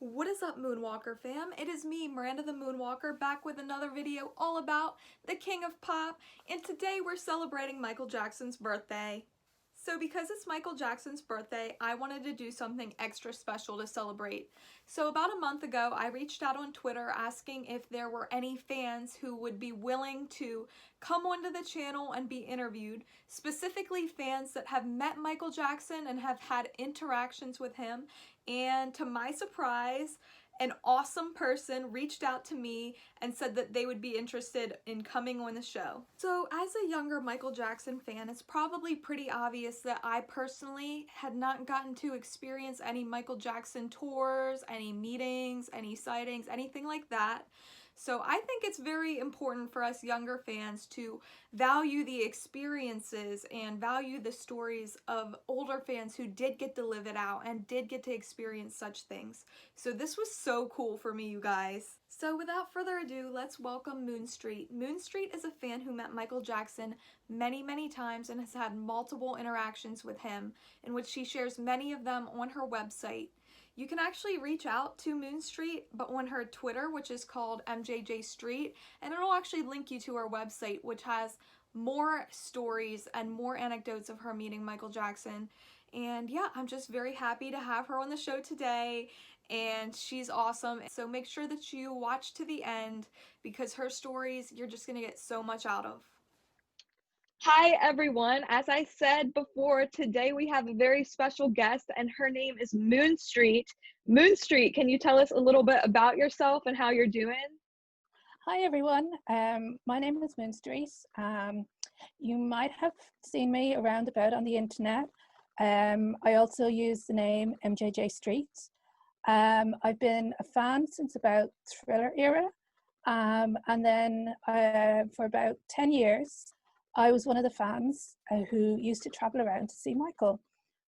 What is up, Moonwalker fam? It is me, Miranda the Moonwalker, back with another video all about the King of Pop, and today we're celebrating Michael Jackson's birthday. So because it's Michael Jackson's birthday, I wanted to do something extra special to celebrate. So about a month ago, I reached out on Twitter asking if there were any fans who would be willing to come onto the channel and be interviewed, specifically fans that have met Michael Jackson and have had interactions with him. And to my surprise, an awesome person reached out to me and said that they would be interested in coming on the show. So as a younger Michael Jackson fan, it's probably pretty obvious that I personally had not gotten to experience any Michael Jackson tours, any meetings, any sightings, anything like that. So I think it's very important for us younger fans to value the experiences and value the stories of older fans who did get to live it out and did get to experience such things. So this was so cool for me, you guys. So without further ado, let's welcome Moonstreet. Moonstreet is a fan who met Michael Jackson many times and has had multiple interactions with him, in which she shares many of them on her website. You can actually reach out to Moonstreet, but on her Twitter, which is called MJJ Street, and it'll actually link you to her website, which has more stories and more anecdotes of her meeting Michael Jackson. And yeah, I'm just very happy to have her on the show today, and she's awesome. So make sure that you watch to the end because her stories you're just gonna get so much out of. Hi, everyone. As I said before, today we have a very special guest, and her name is Moonstreet. Moonstreet, can you tell us a little bit about yourself and how you're doing? Hi everyone, my name is Moonstreet. You might have seen me around about on the internet. I also use the name MJJ Street. I've been a fan since about Thriller era, and then for about 10 years, I was one of the fans who used to travel around to see Michael.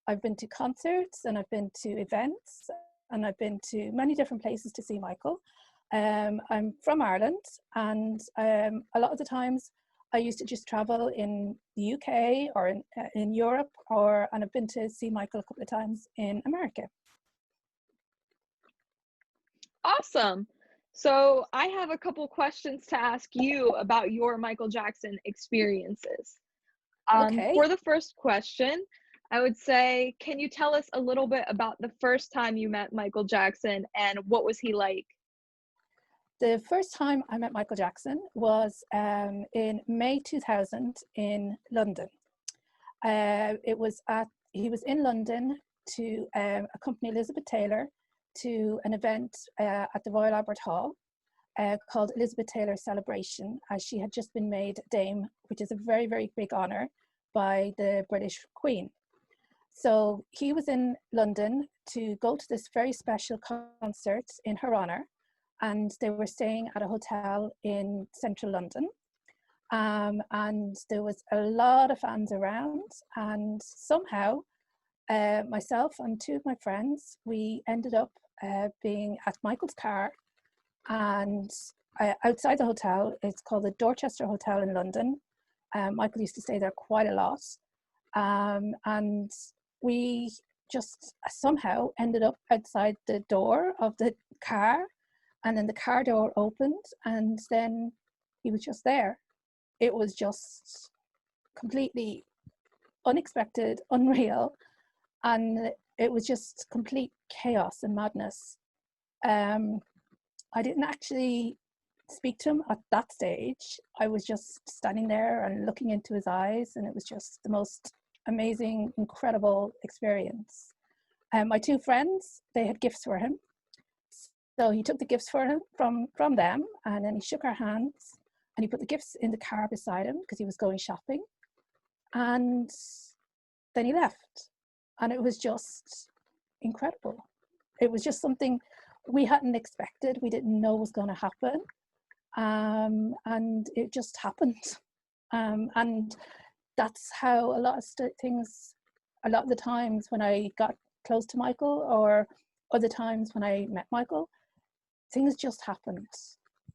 I've been to concerts and I've been to events and I've been to many different places to see Michael. I'm from Ireland, and a lot of the times I used to just travel in the UK or in Europe, and I've been to see Michael a couple of times in America. Awesome. So I have a couple questions to ask you about your Michael Jackson experiences. Okay. For the first question, I would say, can you tell us a little bit about the first time you met Michael Jackson and what was he like? The first time I met Michael Jackson was in May 2000 in London. He was in London to accompany Elizabeth Taylor to an event at the Royal Albert Hall called Elizabeth Taylor Celebration, as she had just been made Dame, which is a very big honour by the British Queen. So he was in London to go to this very special concert in her honour, and they were staying at a hotel in central London. And there was a lot of fans around, and somehow myself and two of my friends, we ended up being at Michael's car, and outside the hotel. It's called the Dorchester Hotel in London. Michael used to stay there quite a lot, and we just somehow ended up outside the door of the car, and then the car door opened, and then he was just there. It was just completely unexpected, unreal, and it was just complete chaos and madness. I didn't actually speak to him at that stage. I was just standing there and looking into his eyes, and it was just the most amazing, incredible experience. My two friends, they had gifts for him. So he took the gifts for him from them, and then he shook our hands, and he put the gifts in the car beside him because he was going shopping. And then he left, and it was just incredible. It was just something we hadn't expected. We didn't know was going to happen, and it just happened. And that's how a lot of things, a lot of the times when I got close to Michael, or other times when I met Michael, things just happened.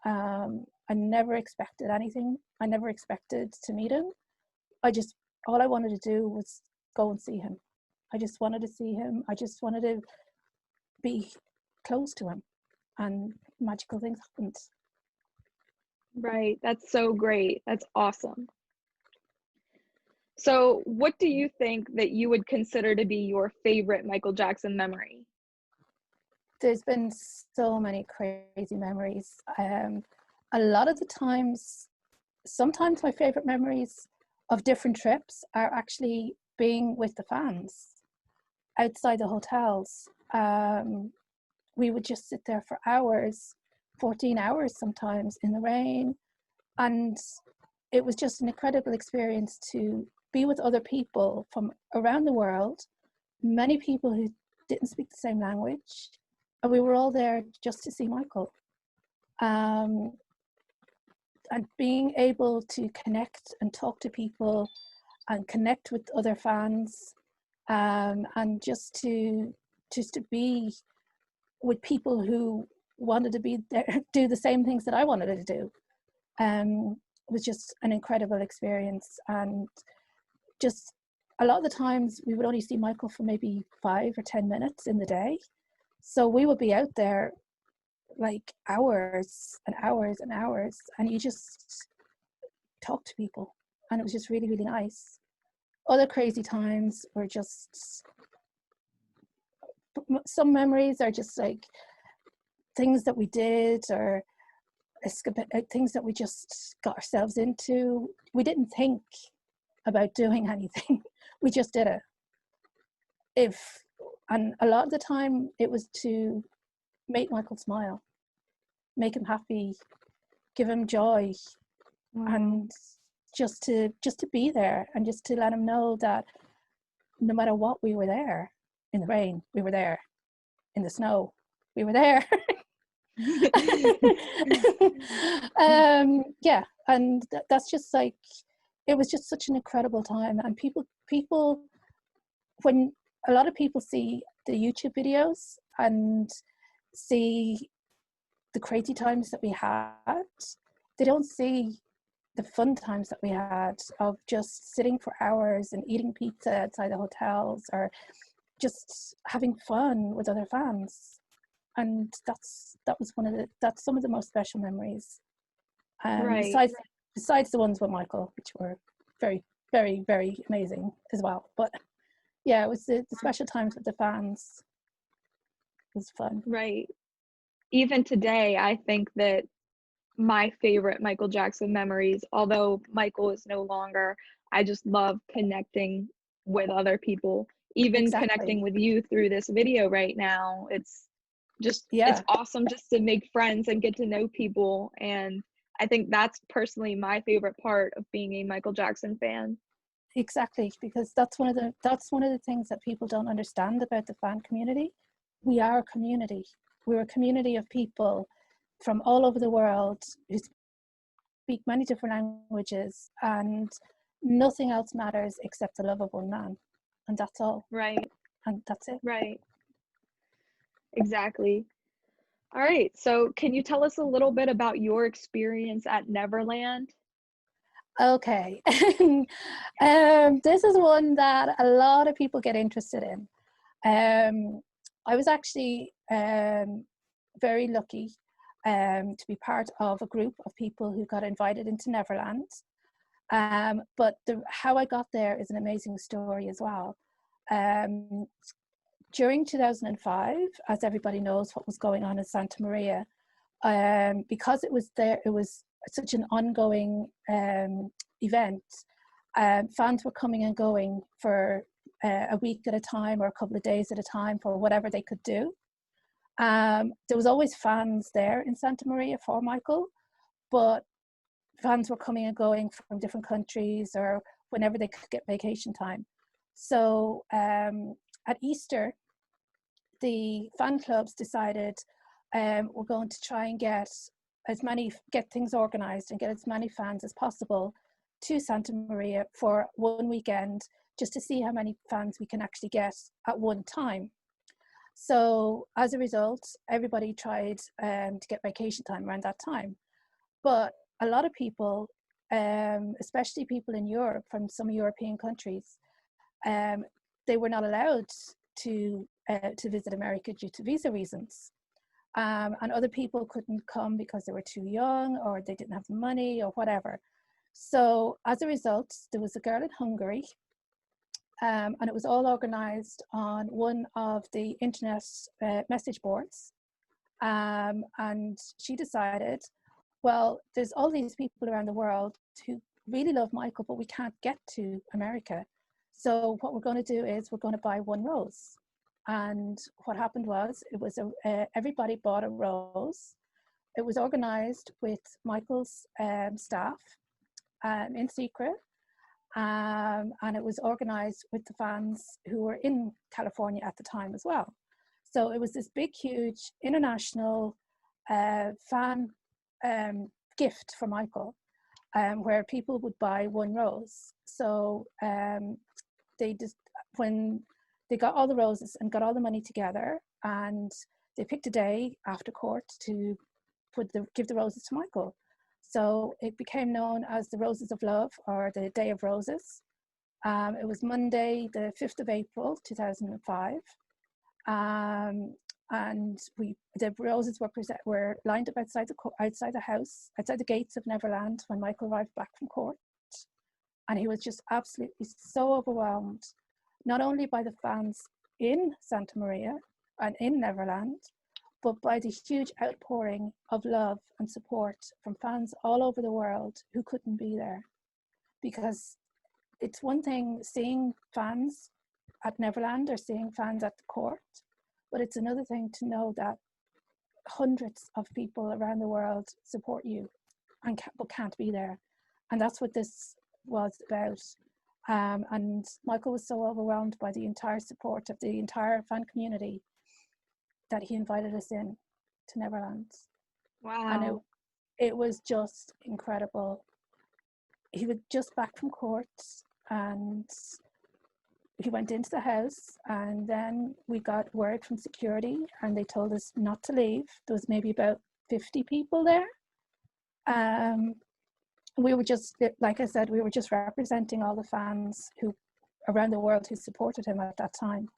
I never expected anything. I never expected to meet him. All I wanted to do was go and see him. I just wanted to see him. I just wanted to be close to him, and magical things happened. Right. That's so great. That's awesome. So, what do you think that you would consider to be your favorite Michael Jackson memory? There's been so many crazy memories. A lot of the times, sometimes my favorite memories of different trips are actually being with the fans outside the hotels. We would just sit there for hours, 14 hours sometimes in the rain. And it was just an incredible experience to be with other people from around the world, many people who didn't speak the same language. And we were all there just to see Michael. And being able to connect and talk to people and connect with other fans, and just to be with people who wanted to be there, do the same things that I wanted to do, was just an incredible experience. And just a lot of the times we would only see Michael for maybe 5 or 10 minutes in the day, so we would be out there like hours and hours and hours, and you just talk to people, and it was just really, really nice. Other crazy times were just, some memories are just like things that we did, or things that we just got ourselves into. We didn't think about doing anything. We just did it. And a lot of the time it was to make Michael smile, make him happy, give him joy. And just to be there, and just to let him know that no matter what, we were there. In the rain, we were there. In the snow, we were there. Yeah, and that's just like, it was just such an incredible time. And people, when a lot of people see the YouTube videos and see the crazy times that we had, they don't see the fun times that we had of just sitting for hours and eating pizza outside the hotels, or just having fun with other fans. And that's some of the most special memories. Right. Besides the ones with Michael, which were very, very, very amazing as well. But yeah, it was the special times with the fans. It was fun. Right. Even today, I think that my favorite Michael Jackson memories, although Michael is no longer, I just love connecting with other people. Even Exactly. connecting with you through this video right now, it's Yeah. awesome just to make friends and get to know people. And I think that's personally my favorite part of being a Michael Jackson fan. Exactly, because that's one of the things that people don't understand about the fan community. We are a community. We're a community of people from all over the world who speak many different languages, and nothing else matters except the love of one man, and that's all. Right. And that's it. Right. Exactly. All right. So, can you tell us a little bit about your experience at Neverland? Okay. This is one that a lot of people get interested in. I was actually very lucky to be part of a group of people who got invited into Neverland. But how I got there is an amazing story as well. During 2005, as everybody knows what was going on in Santa Maria, because it was such an ongoing event. Fans were coming and going for a week at a time, or a couple of days at a time, for whatever they could do. There was always fans there in Santa Maria for Michael, but fans were coming and going from different countries, or whenever they could get vacation time. So at Easter, the fan clubs decided we're going to try and get things organized and get as many fans as possible to Santa Maria for one weekend, just to see how many fans we can actually get at one time. So as a result, everybody tried to get vacation time around that time. But a lot of people, especially people in Europe, from some European countries, they were not allowed to visit America due to visa reasons. and other people couldn't come because they were too young or they didn't have the money or whatever. So as a result, there was a girl in Hungary, and it was all organized on one of the internet message boards. And she decided, well, there's all these people around the world who really love Michael, but we can't get to America. So what we're going to do is we're going to buy one rose. And what happened was, it was everybody bought a rose. It was organized with Michael's staff in secret. And it was organized with the fans who were in California at the time as well. So it was this big, huge international fan gift for Michael, where people would buy one rose. So they just, when they got all the roses and got all the money together, and they picked a day after court to give the roses to Michael. So it became known as the Roses of Love, or the Day of Roses. It was Monday, the 5th of April, 2005. And the roses were lined up outside the house, outside the gates of Neverland, when Michael arrived back from court. And he was just absolutely so overwhelmed, not only by the fans in Santa Maria and in Neverland, but by the huge outpouring of love and support from fans all over the world who couldn't be there. Because it's one thing seeing fans at Neverland or seeing fans at the court, but it's another thing to know that hundreds of people around the world support you but can't be there. And that's what this was about. And Michael was so overwhelmed by the entire support of the entire fan community that he invited us in to Neverland. Wow. And it was just incredible. He was just back from court, and he went into the house, and then we got word from security, and they told us not to leave. There was maybe about 50 people there. We were just, like I said, we were just representing all the fans who around the world who supported him at that time.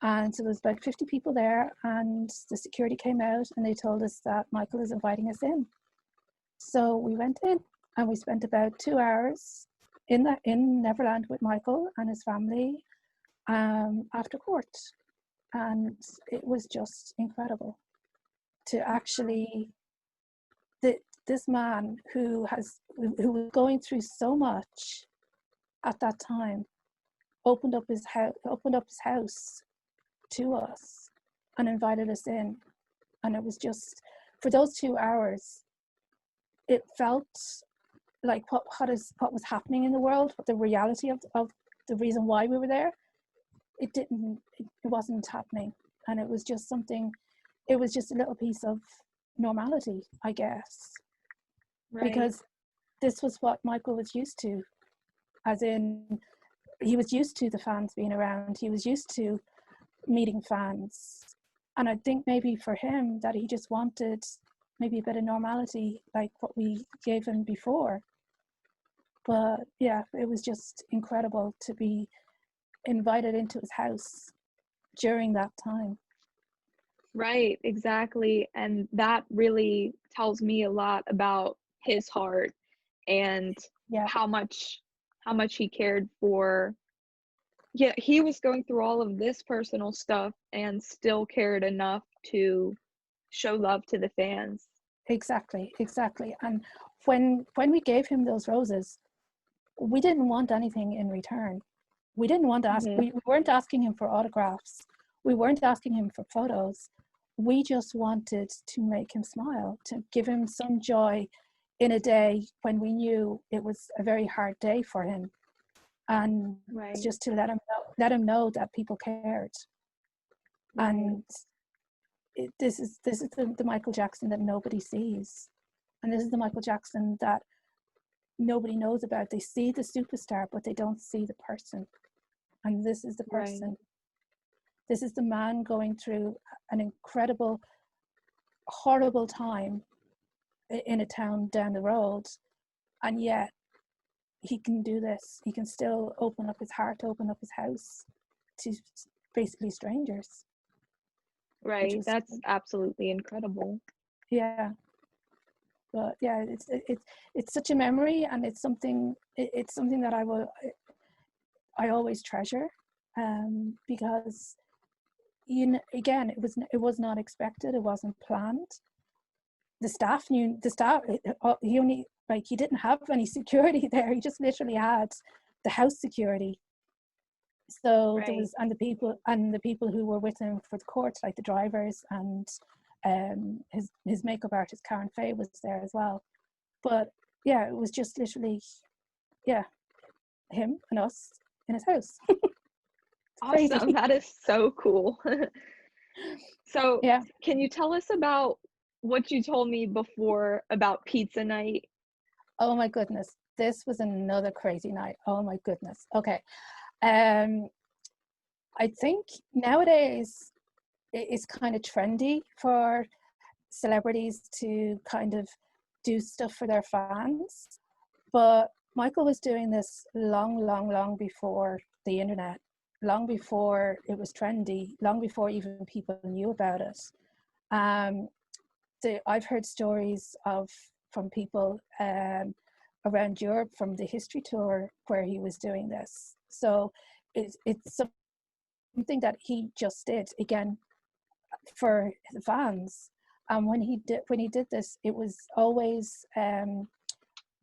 And so there was about 50 people there, and the security came out and they told us that Michael is inviting us in. So we went in, and we spent about 2 hours in Neverland with Michael and his family after court. And it was just incredible to actually, this man who was going through so much at that time opened up his house to us and invited us in. And it was just, for those 2 hours, it felt like what was happening in the world, but the reality of the reason why we were there, it wasn't happening. And it was just something, it was just a little piece of normality, I guess. Right. Because this was what Michael was used to, as in, he was used to the fans being around, he was used to meeting fans. And I think maybe for him that he just wanted maybe a bit of normality like what we gave him before. But yeah, it was just incredible to be invited into his house during that time. Right, exactly. And that really tells me a lot about his heart and how much he cared for. Yeah, he was going through all of this personal stuff and still cared enough to show love to the fans. Exactly. And when we gave him those roses, we didn't want anything in return. We didn't want to ask, we weren't asking him for autographs. We weren't asking him for photos. We just wanted to make him smile, to give him some joy in a day when we knew it was a very hard day for him. And just to let him know that people cared. Right. And this is the Michael Jackson that nobody sees, and this is the Michael Jackson that nobody knows about. They see the superstar, but they don't see the person. And this is the person. Right. This is the man going through an incredible, horrible time in a town down the road, and yet he can do this. He can still open up his heart, open up his house to basically strangers. which Right. was, That's absolutely incredible. yeah. But yeah, it's such a memory, and it's something that I always treasure, because again, it was not expected, it wasn't planned. He only, like, he didn't have any security there. He just literally had the house security. So there Right. was, and the people who were with him for the court, like the drivers, and his makeup artist Karen Fay was there as well. But yeah, it was just literally, yeah, him and us in his house. It's crazy. Awesome. That is so cool. So, Yeah. can you tell us about what you told me before about pizza night? Oh my goodness. This was another crazy night. Oh my goodness. Okay. Um, I think nowadays it's kind of trendy for celebrities to kind of do stuff for their fans. But Michael was doing this long before the internet, long before it was trendy, long before even people knew about it. Um, I've heard stories from people around Europe from the history tour where he was doing this. So it's something that he just did again for the fans. And when he did this, it was always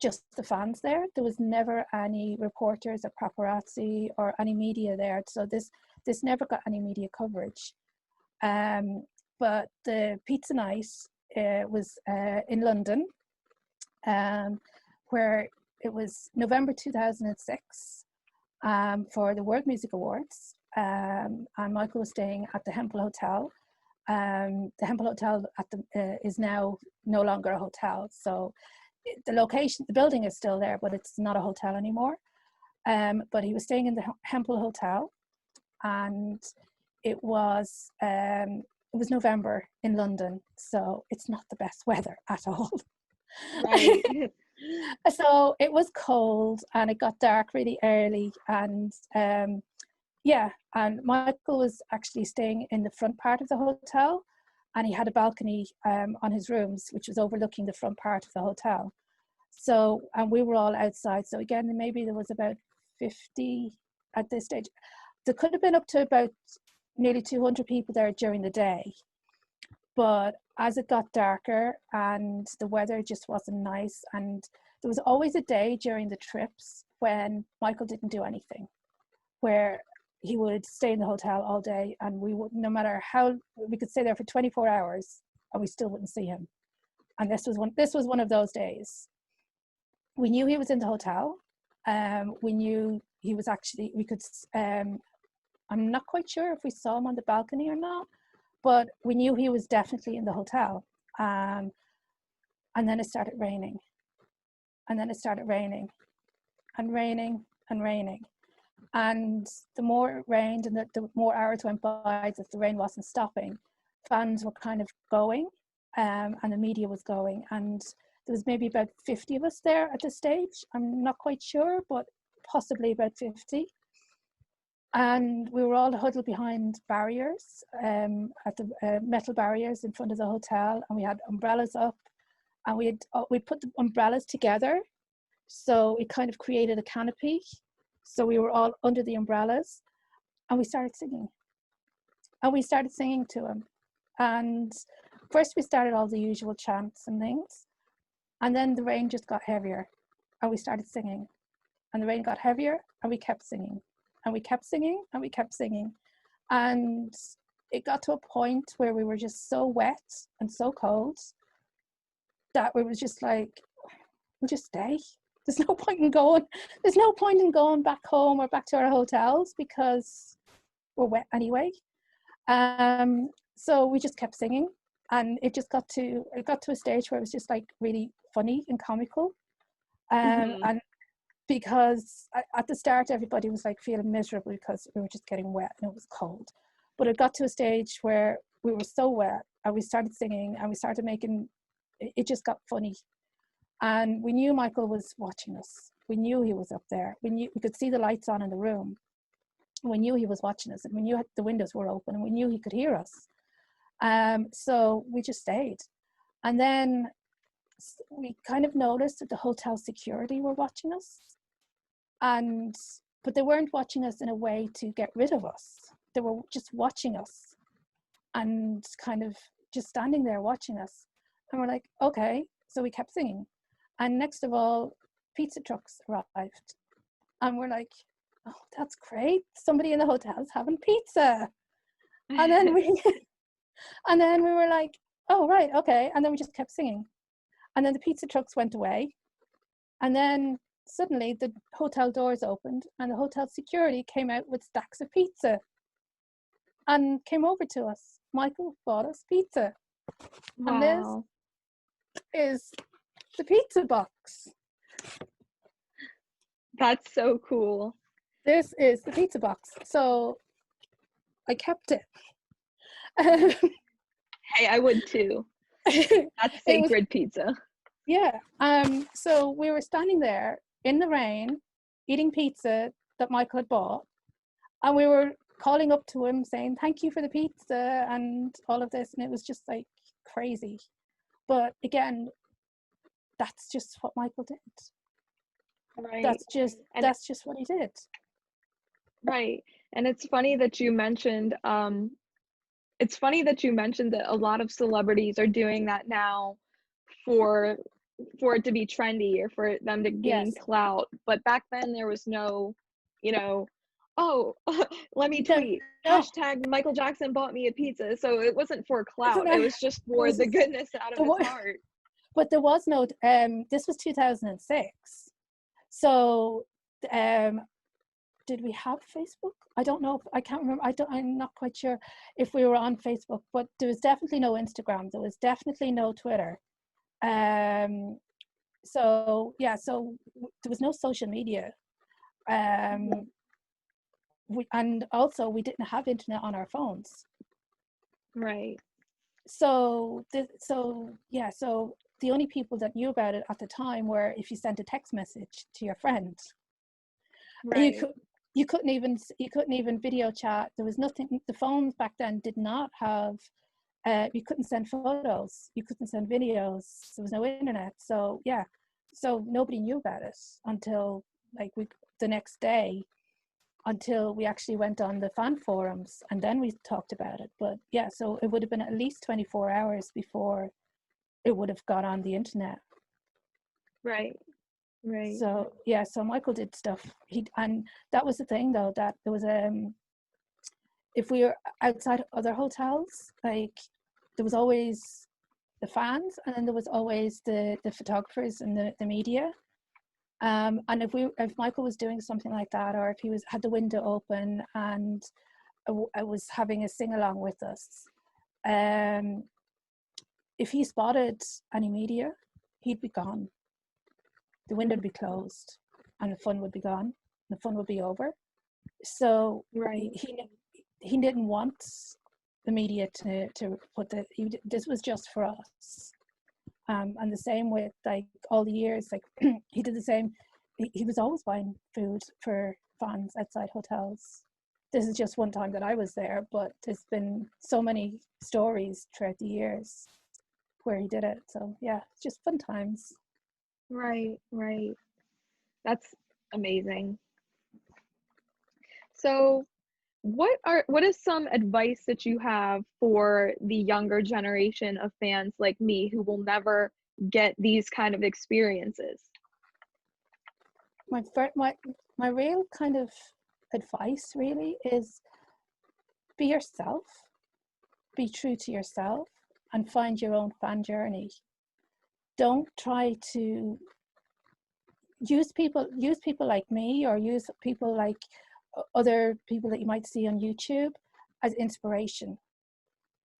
just the fans there. There was never any reporters or paparazzi or any media there. So this never got any media coverage. But the pizza night was in London, where it was November 2006 for the World Music Awards. And Michael was staying at the Hempel Hotel. The Hempel Hotel is now no longer a hotel. So the location, the building is still there, but it's not a hotel anymore. But he was staying in the Hempel Hotel, and it was November in London, so it's not the best weather at all. Right. So it was cold, and it got dark really early, and yeah, and Michael was actually staying in the front part of the hotel, and he had a balcony on his rooms, which was overlooking the front part of the hotel. So, and we were all outside. So again, maybe there was about 50 at this stage. There could have been up to about nearly 200 people there during the day. But as it got darker and the weather just wasn't nice, and there was always a day during the trips when Michael didn't do anything, where he would stay in the hotel all day, and we would, no matter how, we could stay there for 24 hours and we still wouldn't see him. And this was one of those days. We knew he was in the hotel. We knew he was actually, we could, I'm not quite sure if we saw him on the balcony or not, but we knew he was definitely in the hotel. And then it started raining. And then it started raining and raining and raining. And the more it rained and the more hours went by that the rain wasn't stopping, fans were kind of going, and the media was going. And there was maybe about 50 of us there at this stage. I'm not quite sure, but possibly about 50. And we were all huddled behind barriers, at the metal barriers in front of the hotel, and we had umbrellas up, and we put the umbrellas together, so it kind of created a canopy. So we were all under the umbrellas, and we started singing. And we started singing to him. And first we started all the usual chants and things, and then the rain just got heavier, and we started singing, and the rain got heavier, and we kept singing. And we kept singing, and we kept singing. And it got to a point where we were just so wet and so cold that we was just like, we'll just stay. There's no point in going. There's no point in going back home or back to our hotels because we're wet anyway. So we just kept singing, and it got to a stage where it was just like really funny and comical. And because at the start everybody was like feeling miserable because we were just getting wet and it was cold, but it got to a stage where we were so wet and we started singing and we started making it just got funny, and we knew Michael was watching us. We knew he was up there. We could see the lights on in the room. We knew he was watching us, and we knew the windows were open, and we knew he could hear us. So we just stayed. And then we kind of noticed that the hotel security were watching us. But they weren't watching us in a way to get rid of us. They were just watching us and kind of just standing there watching us. And we're like, okay. So we kept singing. And next of all, pizza trucks arrived. And we're like, oh, that's great. Somebody in the hotel's having pizza. And then we were like, oh, right, okay. And then we just kept singing. And then the pizza trucks went away. And then suddenly the hotel doors opened and the hotel security came out with stacks of pizza and came over to us. Michael bought us pizza. Wow. And this is the pizza box. That's so cool. This is the pizza box. So I kept it. Hey, I would too. That's sacred pizza. Yeah. So we were standing there in the rain, eating pizza that Michael had bought, and we were calling up to him saying, thank you for the pizza and all of this. And it was just like crazy. But again, that's just what Michael did. Right. That's just what he did. Right. And it's funny that you mentioned that a lot of celebrities are doing that now for it to be trendy or for them to gain clout. But back then there was no, oh, let me tweet, hashtag Michael Jackson bought me a pizza. So it wasn't for clout. It was just for the goodness out of his heart. But there was no, this was 2006. So did we have Facebook? I don't know. I can't remember. I'm not quite sure if we were on Facebook, but there was definitely no Instagram. There was definitely no Twitter. So there was no social media. And also we didn't have internet on our phones. Right. So the only people that knew about it at the time were if you sent a text message to your friend. Right. You couldn't even video chat. There was nothing. The phones back then did not have. You couldn't send photos. You couldn't send videos. There was no internet. So yeah, so nobody knew about it until the next day, until we actually went on the fan forums and then we talked about it. But yeah, so it would have been at least 24 hours before it would have got on the internet. Right. Right. So yeah, so Michael did stuff. And that was the thing though, that there was if we were outside other hotels, like there was always the fans and then there was always the photographers and the media. And if Michael was doing something like that, or if he had the window open and I was having a sing along with us, if he spotted any media, he'd be gone. The window would be closed and the fun would be gone. The fun would be over. So right. he didn't want the media to put this was just for us. And the same with all the years, he did the same. He was always buying food for fans outside hotels. This is just one time that I was there, but there's been so many stories throughout the years where he did it. So yeah, it's just fun times. Right. That's amazing. So what is some advice that you have for the younger generation of fans like me who will never get these kind of experiences? My real kind of advice really is be yourself, be true to yourself, and find your own fan journey. Don't try to use people like me or use people like other people that you might see on YouTube as inspiration,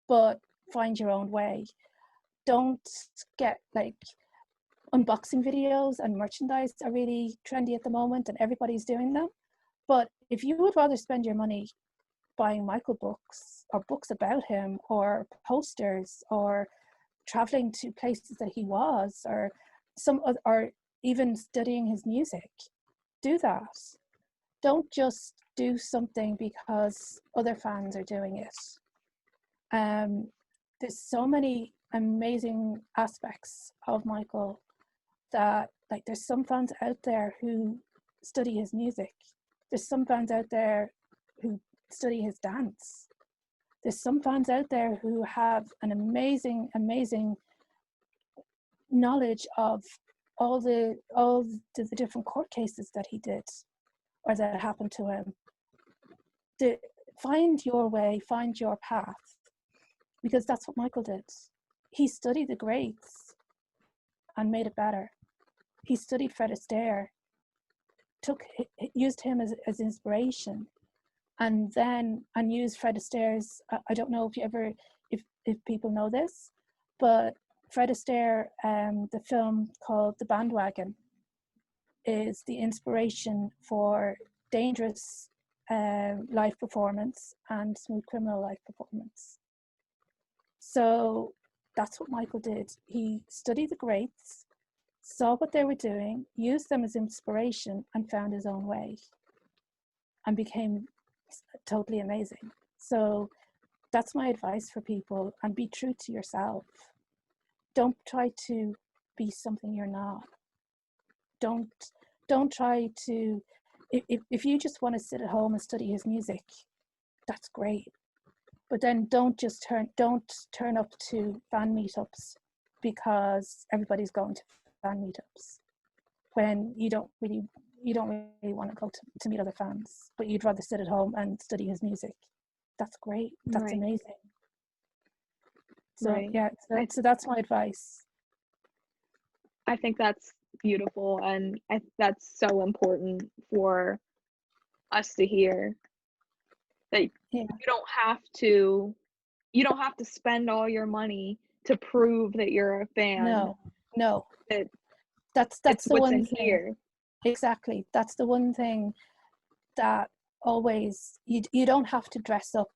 but find your own way. Don't get unboxing videos and merchandise are really trendy at the moment and everybody's doing them. But if you would rather spend your money buying Michael books or books about him or posters or traveling to places that he was or even studying his music, do that. Don't just do something because other fans are doing it. there's so many amazing aspects of Michael that, like, there's some fans out there who study his music. There's some fans out there who study his dance. There's some fans out there who have an amazing knowledge of all the different court cases that he did or that happened to him. Find your way, find your path, because that's what Michael did. He studied the greats and made it better. He studied Fred Astaire, used him as inspiration, and used Fred Astaire's, I don't know if people know this, but Fred Astaire, the film called The Bandwagon, is the inspiration for Dangerous live performance and Smooth Criminal live performance. So that's what Michael did. He studied the greats, saw what they were doing, used them as inspiration, and found his own way and became totally amazing. So that's my advice for people, and be true to yourself. Don't try to be something you're not. Don't try to, if you just want to sit at home and study his music, that's great. But then don't turn up to fan meetups because everybody's going to fan meetups when you don't really want to go to meet other fans, but you'd rather sit at home and study his music. That's great. That's Right. amazing. So Right. yeah, so that's my advice. I think that's beautiful, and that's so important for us to hear, that Yeah. you don't have to spend all your money to prove that you're a fan. No. That That's it's the what's one in thing. here. Exactly. That's the one thing that always, you don't have to dress up.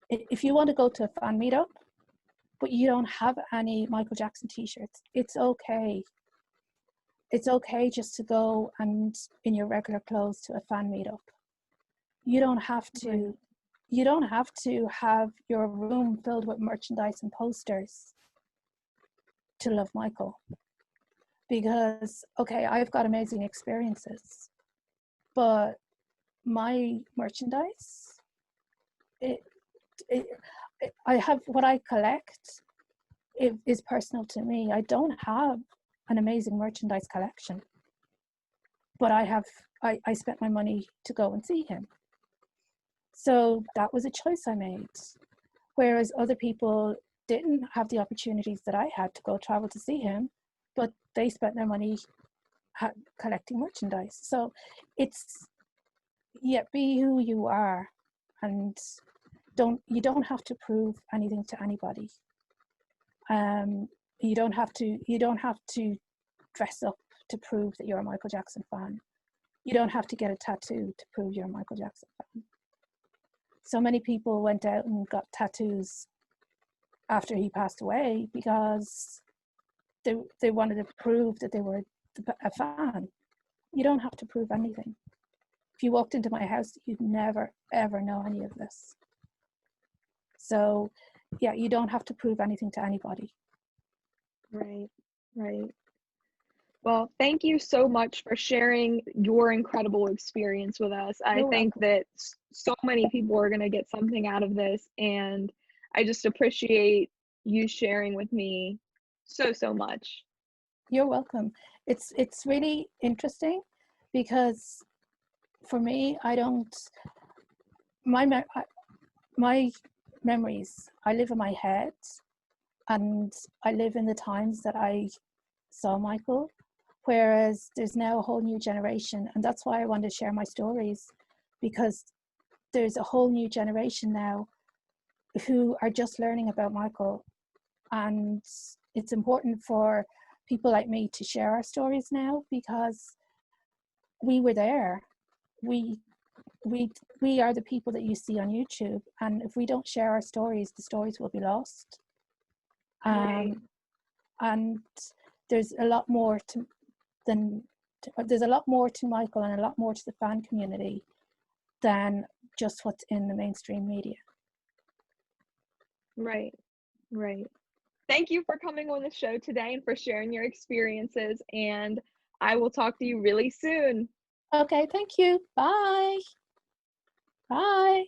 If you want to go to a fan meetup, but you don't have any Michael Jackson t-shirts, it's okay. It's okay just to go and in your regular clothes to a fan meetup. You don't have to. Right. You don't have to have your room filled with merchandise and posters to love Michael. Because, okay, I've got amazing experiences, but my merchandise, I have what I collect. It is personal to me. I don't have an amazing merchandise collection, but I spent my money to go and see him. So that was a choice I made. Whereas other people didn't have the opportunities that I had to go travel to see him, but they spent their money collecting merchandise. So it's, yeah, be who you are, and you don't have to prove anything to anybody. You don't have to dress up to prove that you're a Michael Jackson fan. You don't have to get a tattoo to prove you're a Michael Jackson fan. So many people went out and got tattoos after he passed away because they wanted to prove that they were a fan. You don't have to prove anything. If you walked into my house, you'd never, ever know any of this. So, yeah, you don't have to prove anything to anybody. Right. Well, thank you so much for sharing your incredible experience with us. I think that so many people are going to get something out of this, and I just appreciate you sharing with me so much. You're welcome. It's really interesting because for me, my memories, I live in my head, and I live in the times that I saw Michael, whereas there's now a whole new generation, and that's why I wanted to share my stories, because there's a whole new generation now who are just learning about Michael, and it's important for people like me to share our stories now, because we were there. We are the people that you see on YouTube, and if we don't share our stories, the stories will be lost. Right. And there's a lot more to Michael, and a lot more to the fan community than just what's in the mainstream media. Right. Right. Thank you for coming on the show today and for sharing your experiences. And I will talk to you really soon. Okay, thank you. Bye. Bye.